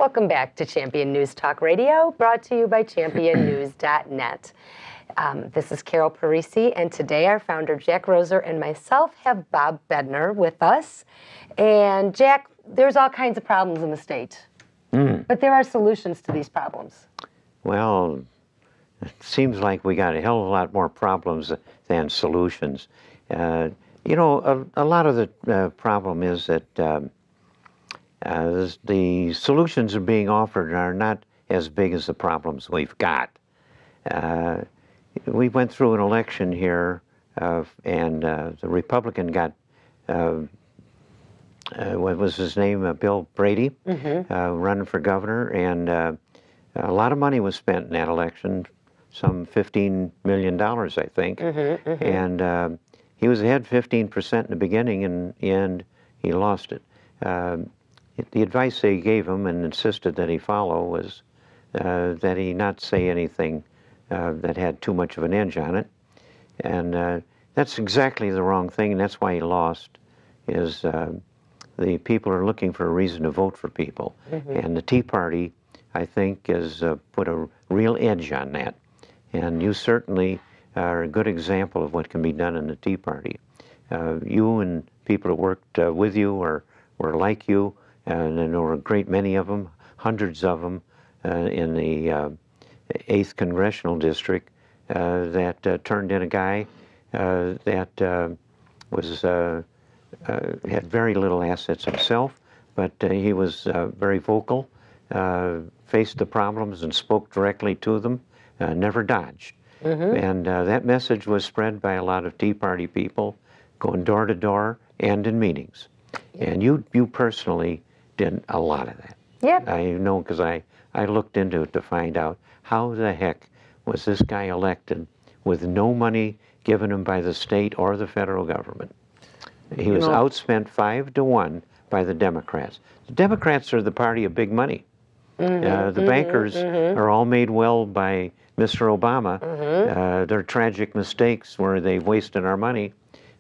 Welcome back to Champion News Talk Radio, brought to you by championnews.net. This is Carol Parisi, and today our founder, Jack Roser, and myself have Bob Bednar with us. And Jack, there's all kinds of problems in the state, but there are solutions to these problems. Well, it seems like we got a hell of a lot more problems than solutions. You know, a lot of the problem is that the solutions are being offered are not as big as the problems we've got. We went through an election here, and the Republican got, what was his name, Bill Brady, running for governor, and a lot of money was spent in that election, some $15 million, I think, and he was ahead 15% in the beginning, and he lost it. The advice they gave him and insisted that he follow was that he not say anything that had too much of an edge on it. And that's exactly the wrong thing, and that's why he lost, is the people are looking for a reason to vote for people. And the Tea Party, I think, has put a real edge on that. And you certainly are a good example of what can be done in the Tea Party. You and people who worked with you were like you, and there were a great many of them, hundreds of them, in the 8th Congressional District that turned in a guy that was had very little assets himself, but he was very vocal, faced the problems and spoke directly to them, never dodged. And that message was spread by a lot of Tea Party people, going door to door and in meetings. And you personally did a lot of that. Yep. I know, because I looked into it to find out how the heck was this guy elected with no money given him by the state or the federal government. He was outspent 5-1 by the Democrats. The Democrats are the party of big money. The bankers are all made well by Mr. Obama. Their tragic mistakes where they've wasted our money,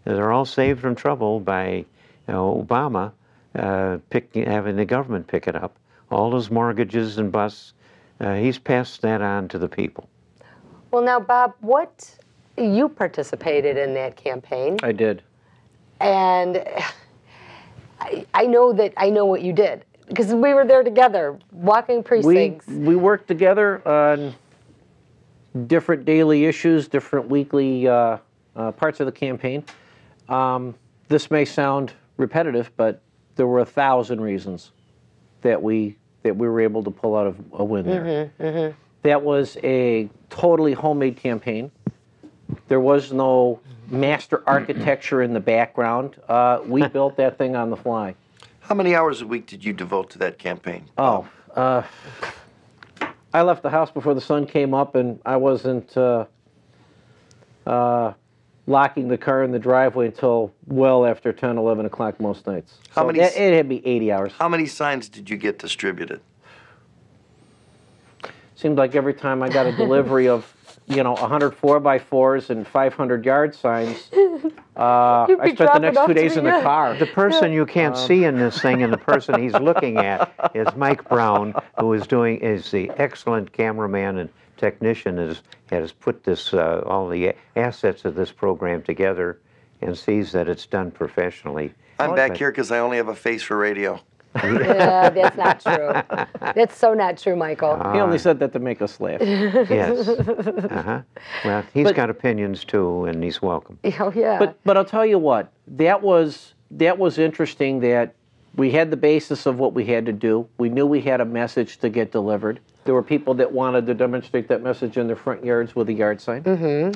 they're all saved from trouble by Obama having the government pick it up. All those mortgages and busts, he's passed that on to the people. Well, now, Bob, you participated in that campaign. I did. And I know what you did, because we were there together, walking precincts. We worked together on different daily issues, different weekly parts of the campaign. This may sound repetitive, but there were 1,000 reasons that we were able to pull out of a win there. That was a totally homemade campaign. There was no master architecture in the background. We built that thing on the fly. How many hours a week did you devote to that campaign? Oh, I left the house before the sun came up, and I wasn't locking the car in the driveway until well after 10, 11 o'clock most nights. It had to be 80 hours. How many signs did you get distributed? Seemed like every time I got a delivery of 100 4x4s and 500 yard signs, I spent the next 2 days in the car. The person you can't see in this thing, and the person he's looking at, is Mike Brown, who is the excellent cameraman and technician, has put this all the assets of this program together, and sees that it's done professionally. I'm back here because I only have a face for radio. Yeah, that's not true. That's so not true, Michael. He only said that to make us laugh. Yes. Well, he's got opinions too, and he's welcome. Oh yeah. But I'll tell you what, that was interesting. That we had the basis of what we had to do. We knew we had a message to get delivered. There were people that wanted to demonstrate that message in their front yards with a yard sign.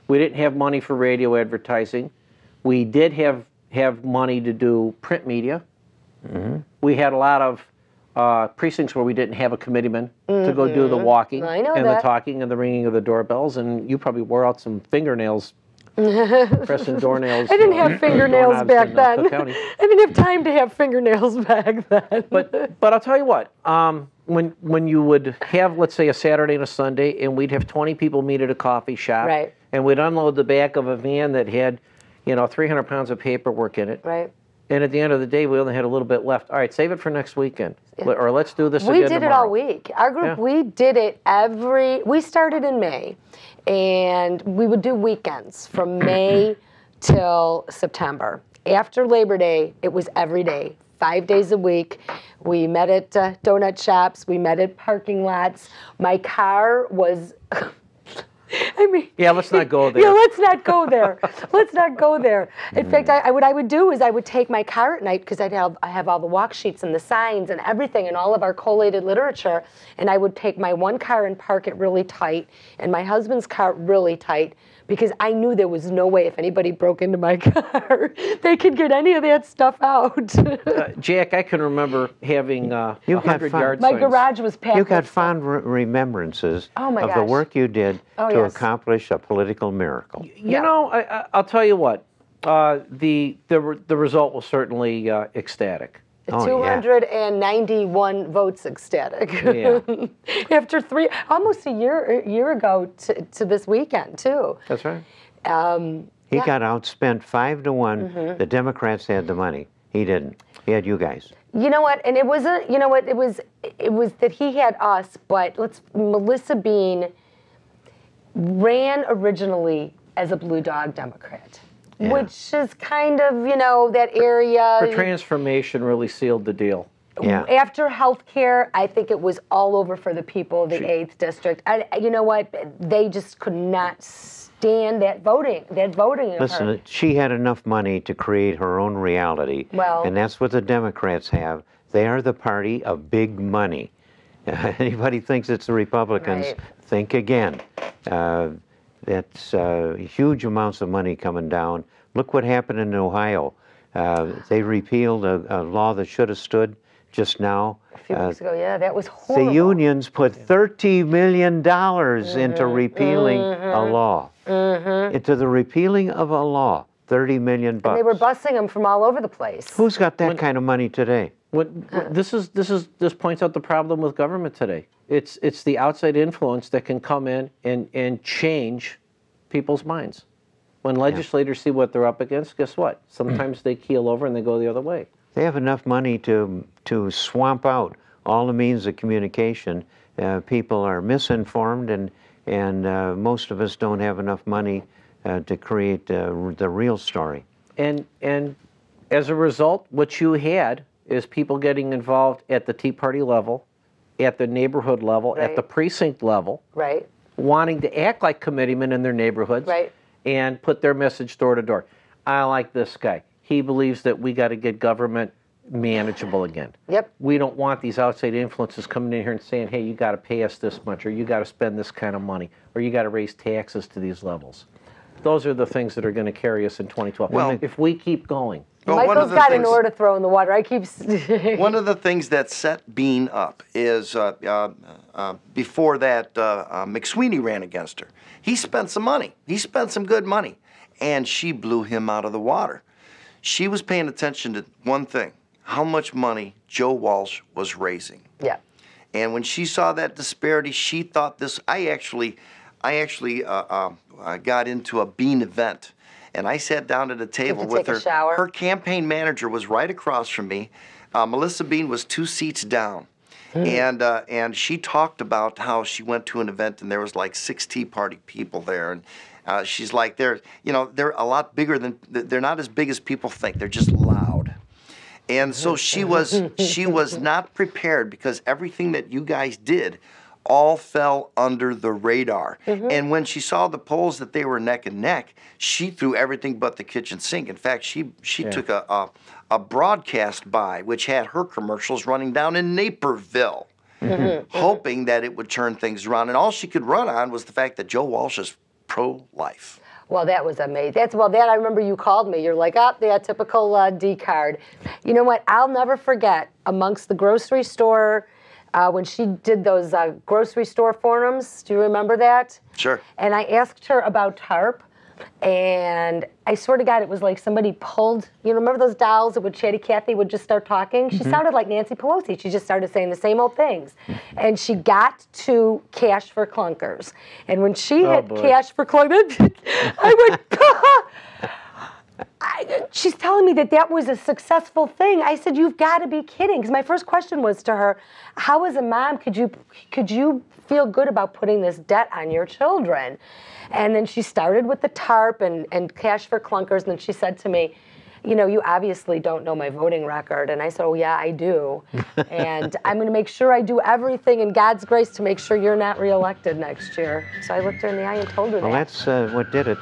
We didn't have money for radio advertising. We did have money to do print media. We had a lot of precincts where we didn't have a committeeman to go do the walking and the talking and the ringing of the doorbells, and you probably wore out some fingernails pressing doornails. I didn't have fingernails back then. I didn't have time to have fingernails back then. But I'll tell you what, when you would have, let's say, a Saturday and a Sunday, and we'd have 20 people meet at a coffee shop, right, and we'd unload the back of a van that had, 300 pounds of paperwork in it. Right. And at the end of the day, we only had a little bit left. All right, save it for next weekend. Or let's do this again We did tomorrow. it all week. Our group, we did it we started in May, and we would do weekends from May till September. After Labor Day, it was every day, 5 days a week. We met at donut shops. We met at parking lots. My car was... I mean, yeah, let's not go there. Yeah, let's not go there. Let's not go there. In fact, what I would do is I would take my car at night, because I have all the walk sheets and the signs and everything and all of our collated literature, and I would take my one car and park it really tight, and my husband's car really tight, because I knew there was no way if anybody broke into my car, they could get any of that stuff out. Jack, I can remember having 100-yard My signs. garage was packed. You got fond remembrances of the work you did to accomplish a political miracle. You know, I'll tell you what. The result was certainly ecstatic. 291 votes ecstatic. Yeah. After almost a year ago to this weekend too. That's right. He got outspent 5-1. The Democrats had the money. He didn't. He had you guys. You know what? And it wasn't. You know what? It was that he had us. But Melissa Bean ran originally as a Blue Dog Democrat. Yeah. Which is kind of, that area. Her transformation really sealed the deal. Yeah. After health care, I think it was all over for the people of the 8th District. You know what? They just could not stand that voting. Listen, she had enough money to create her own reality. Well, and that's what the Democrats have. They are the party of big money. Anybody thinks it's the Republicans, think again. That's huge amounts of money coming down. Look what happened in Ohio. They repealed a law that should have stood just now. A few weeks ago, yeah, that was horrible. The unions put $30 million into repealing a law. Into the repealing of a law, $30 million bucks. And they were busing them from all over the place. Who's got that kind of money today? This points out the problem with government today. It's the outside influence that can come in and change people's minds. When legislators see what they're up against, guess what? Sometimes they keel over and they go the other way. They have enough money to swamp out all the means of communication. People are misinformed, and most of us don't have enough money to create the real story. And as a result, what you had is people getting involved at the Tea Party level, at the neighborhood level, at the precinct level, wanting to act like committeemen in their neighborhoods, and put their message door to door. I like this guy. He believes that we got to get government manageable again. We don't want these outside influences coming in here and saying, hey, you got to pay us this much, or you got to spend this kind of money, or you got to raise taxes to these levels. Those are the things that are going to carry us in 2012. Well, if we keep going. Well, Michael's got an oar to throw in the water. I keep. One of the things that set Bean up is before that, McSweeney ran against her. He spent some money. He spent some good money, and she blew him out of the water. She was paying attention to one thing: how much money Joe Walsh was raising. Yeah. And when she saw that disparity, she thought this. I actually got into a Bean event. And I sat down at a table with her. Her campaign manager was right across from me. Melissa Bean was 2 seats down. And she talked about how she went to an event and there was like 6 Tea Party people there. And she's like, they're a lot bigger than, they're not as big as people think. They're just loud. And so she was not prepared, because everything that you guys did all fell under the radar. And when she saw the polls that they were neck and neck, she threw everything but the kitchen sink. In fact, she took a broadcast buy, which had her commercials running down in Naperville, hoping that it would turn things around. And all she could run on was the fact that Joe Walsh is pro-life. Well, that was amazing. That I remember you called me. You're like, typical D card. You know what? I'll never forget, amongst the grocery store, when she did those grocery store forums. Do you remember that? Sure. And I asked her about TARP, and I swear to God, it was like somebody pulled, remember those dolls that Chatty Cathy would just start talking? She sounded like Nancy Pelosi. She just started saying the same old things. And she got to Cash for Clunkers. And when she hit Cash for Clunkers, I went, she's telling me that was a successful thing. I said, you've got to be kidding. Because my first question was to her, how as a mom could you feel good about putting this debt on your children? And then she started with the TARP and Cash for Clunkers. And then she said to me, you know, you obviously don't know my voting record. And I said, oh, yeah, I do. And I'm going to make sure I do everything in God's grace to make sure you're not reelected next year. So I looked her in the eye and told her that. Well, that's what did it.